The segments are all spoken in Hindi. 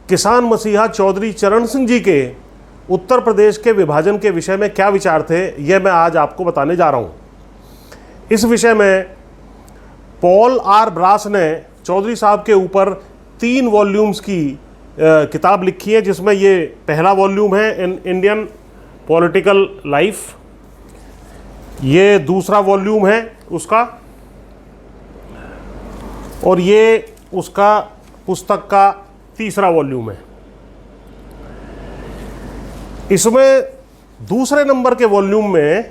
किसान मसीहा चौधरी चरण सिंह जी के उत्तर प्रदेश के विभाजन के विषय में क्या विचार थे, यह मैं आज आपको बताने जा रहा हूँ। इस विषय में पॉल आर ब्रास ने चौधरी साहब के ऊपर 3 वॉल्यूम्स की किताब लिखी है, जिसमें ये पहला वॉल्यूम है इंडियन पॉलिटिकल लाइफ, ये दूसरा वॉल्यूम है उसका, और ये उसका पुस्तक का तीसरा वॉल्यूम है। इसमें दूसरे नंबर के वॉल्यूम में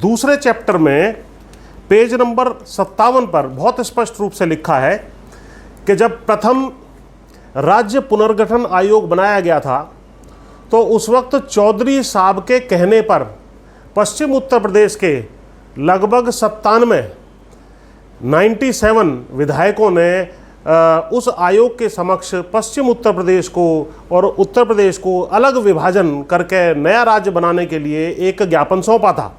दूसरे चैप्टर में पेज नंबर 57 पर बहुत स्पष्ट रूप से लिखा है कि जब प्रथम राज्य पुनर्गठन आयोग बनाया गया था तो उस वक्त चौधरी साहब के कहने पर पश्चिम उत्तर प्रदेश के लगभग 97 विधायकों ने उस आयोग के समक्ष पश्चिम उत्तर प्रदेश को और उत्तर प्रदेश को अलग विभाजन करके नया राज्य बनाने के लिए एक ज्ञापन सौंपा था।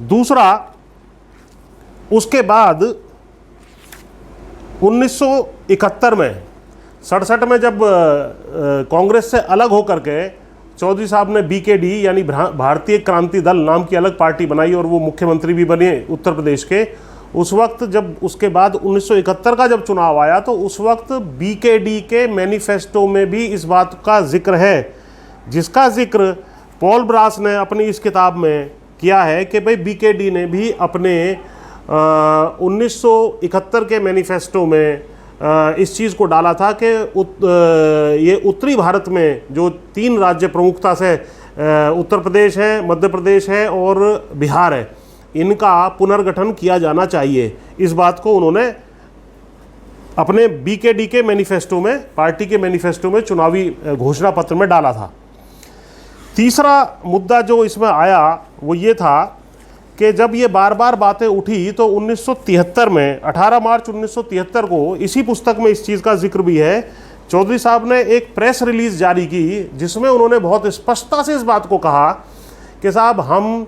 दूसरा, उसके बाद 1971 में 67 में जब कांग्रेस से अलग होकर के चौधरी साहब ने बीकेडी यानी भारतीय क्रांति दल नाम की अलग पार्टी बनाई और वो मुख्यमंत्री भी बने उत्तर प्रदेश के। उस वक्त जब उसके बाद 1971 का जब चुनाव आया तो उस वक्त बीकेडी के मैनिफेस्टो में भी इस बात का जिक्र है, जिसका जिक्र पॉल ब्रास ने अपनी इस किताब में किया है कि भाई बीकेडी ने भी अपने 1971 के मैनिफेस्टो में इस चीज़ को डाला था कि ये उत्तरी भारत में जो 3 राज्य प्रमुखता से उत्तर प्रदेश है, मध्य प्रदेश है और बिहार है, इनका पुनर्गठन किया जाना चाहिए। इस बात को उन्होंने अपने बीकेडी के मैनिफेस्टो में, पार्टी के मैनिफेस्टो में, चुनावी घोषणा पत्र में डाला था। तीसरा मुद्दा जो इसमें आया वो ये था कि जब ये बार बार बातें उठी तो 1973 में 18 मार्च 1973 को इसी पुस्तक में इस चीज़ का जिक्र भी है। चौधरी साहब ने एक प्रेस रिलीज जारी की जिसमें उन्होंने बहुत स्पष्टता से इस बात को कहा कि साहब, हम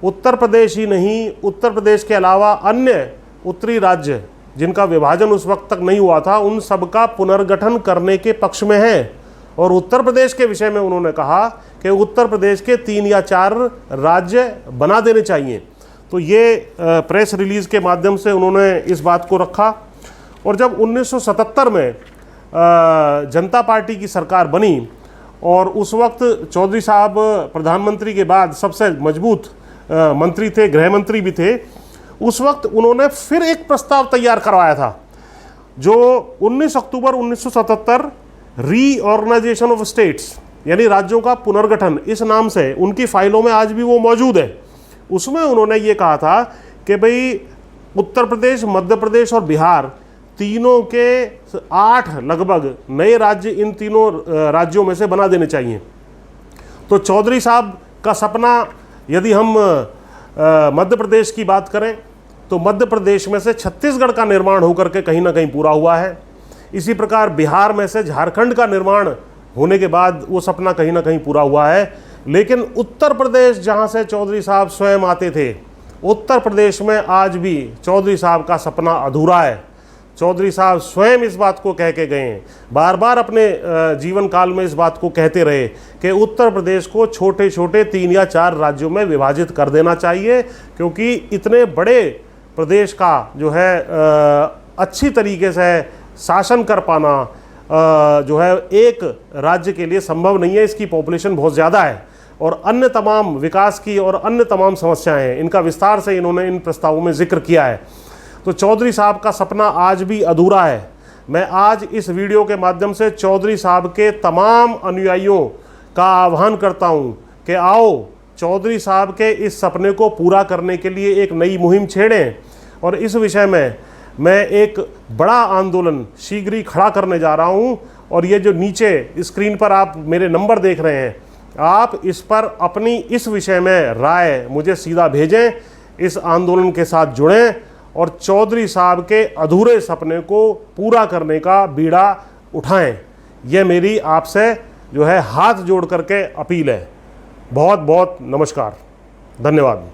उत्तर प्रदेश ही नहीं, उत्तर प्रदेश के अलावा अन्य उत्तरी राज्य जिनका विभाजन उस वक्त तक नहीं हुआ था, उन सबका पुनर्गठन करने के पक्ष में हैं। और उत्तर प्रदेश के विषय में उन्होंने कहा कि उत्तर प्रदेश के 3 या 4 राज्य बना देने चाहिए। तो ये प्रेस रिलीज़ के माध्यम से उन्होंने इस बात को रखा। और जब 1977 में जनता पार्टी की सरकार बनी और उस वक्त चौधरी साहब प्रधानमंत्री के बाद सबसे मजबूत मंत्री थे, गृह मंत्री भी थे, उस वक्त उन्होंने फिर एक प्रस्ताव तैयार करवाया था जो 19 अक्टूबर 1977 रीऑर्गेनाइजेशन ऑफ स्टेट्स यानी राज्यों का पुनर्गठन, इस नाम से उनकी फाइलों में आज भी वो मौजूद है। उसमें उन्होंने ये कहा था कि भाई उत्तर प्रदेश, मध्य प्रदेश और बिहार तीनों के 8 लगभग नए राज्य इन तीनों राज्यों में से बना देने चाहिए। तो चौधरी साहब का सपना, यदि हम मध्य प्रदेश की बात करें तो मध्य प्रदेश में से छत्तीसगढ़ का निर्माण होकर के कहीं ना कहीं पूरा हुआ है। इसी प्रकार बिहार में से झारखंड का निर्माण होने के बाद वो सपना कहीं ना कहीं पूरा हुआ है। लेकिन उत्तर प्रदेश जहां से चौधरी साहब स्वयं आते थे, उत्तर प्रदेश में आज भी चौधरी साहब का सपना अधूरा है। चौधरी साहब स्वयं इस बात को कह के गए हैं, बार बार अपने जीवन काल में इस बात को कहते रहे कि उत्तर प्रदेश को छोटे छोटे 3 या 4 राज्यों में विभाजित कर देना चाहिए, क्योंकि इतने बड़े प्रदेश का जो है अच्छी तरीके से शासन कर पाना जो है एक राज्य के लिए संभव नहीं है। इसकी पॉपुलेशन बहुत ज़्यादा है और अन्य तमाम विकास की और अन्य तमाम समस्याएं हैं, इनका विस्तार से इन्होंने इन प्रस्तावों में जिक्र किया है। तो चौधरी साहब का सपना आज भी अधूरा है। मैं आज इस वीडियो के माध्यम से चौधरी साहब के तमाम अनुयायियों का आह्वान करता हूं कि आओ चौधरी साहब के इस सपने को पूरा करने के लिए एक नई मुहिम छेड़ें। और इस विषय में मैं एक बड़ा आंदोलन शीघ्र ही खड़ा करने जा रहा हूं। और ये जो नीचे स्क्रीन पर आप मेरे नंबर देख रहे हैं, आप इस पर अपनी इस विषय में राय मुझे सीधा भेजें, इस आंदोलन के साथ जुड़ें और चौधरी साहब के अधूरे सपने को पूरा करने का बीड़ा उठाएं। यह मेरी आपसे जो है हाथ जोड़ करके अपील है। बहुत बहुत नमस्कार, धन्यवाद।